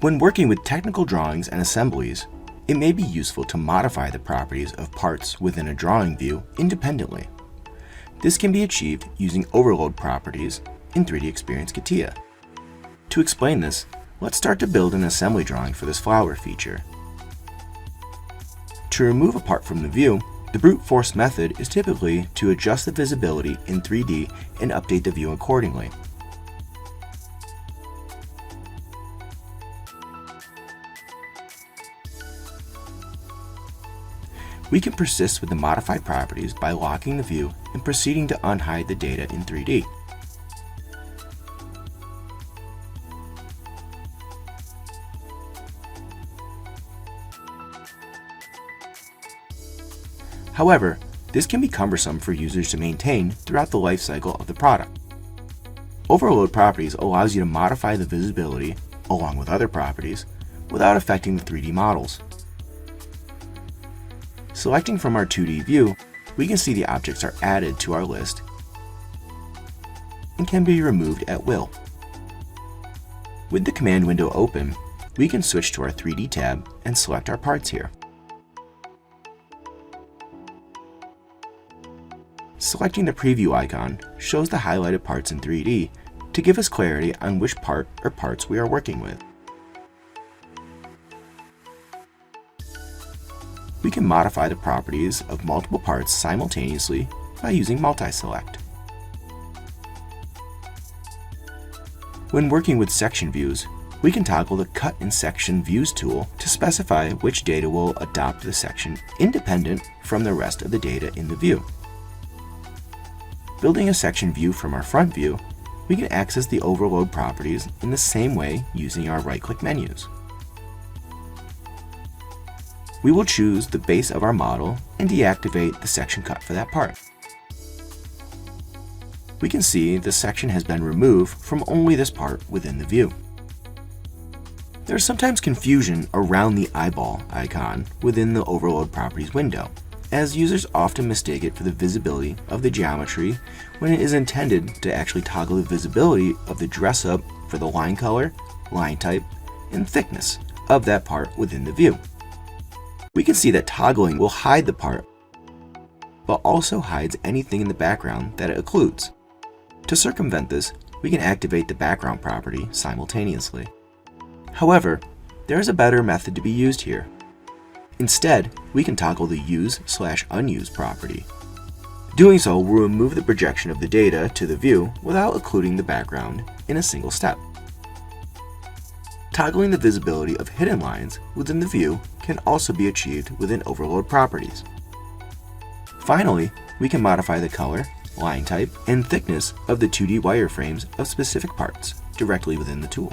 When working with technical drawings and assemblies, it may be useful to modify the properties of parts within a drawing view independently. This can be achieved using overload properties in 3D Experience CATIA. To explain this, let's start to build an assembly drawing for this flower feature. To remove a part from the view, the brute force method is typically to adjust the visibility in 3D and update the view accordingly. We can persist with the modified properties by locking the view and proceeding to unhide the data in 3D. However, this can be cumbersome for users to maintain throughout the life cycle of the product. Overload properties allows you to modify the visibility along with other properties without affecting the 3D models. Selecting from our 2D view, we can see the objects are added to our list and can be removed at will. With the command window open, we can switch to our 3D tab and select our parts here. Selecting the preview icon shows the highlighted parts in 3D to give us clarity on which part or parts we are working with. We can modify the properties of multiple parts simultaneously by using multi-select. When working with section views, we can toggle the Cut in Section Views tool to specify which data will adopt the section independent from the rest of the data in the view. Building a section view from our front view, we can access the overload properties in the same way using our right-click menus. We will choose the base of our model and deactivate the section cut for that part. We can see the section has been removed from only this part within the view. There is sometimes confusion around the eyeball icon within the overload properties window, as users often mistake it for the visibility of the geometry when it is intended to actually toggle the visibility of the dress up for the line color, line type, and thickness of that part within the view. We can see that toggling will hide the part, but also hides anything in the background that it occludes. To circumvent this, we can activate the background property simultaneously. However, there is a better method to be used here. Instead, we can toggle the Use/Unuse property. Doing so will remove the projection of the data to the view without occluding the background in a single step. Toggling the visibility of hidden lines within the view can also be achieved within overload properties. Finally, we can modify the color, line type, and thickness of the 2D wireframes of specific parts directly within the tool.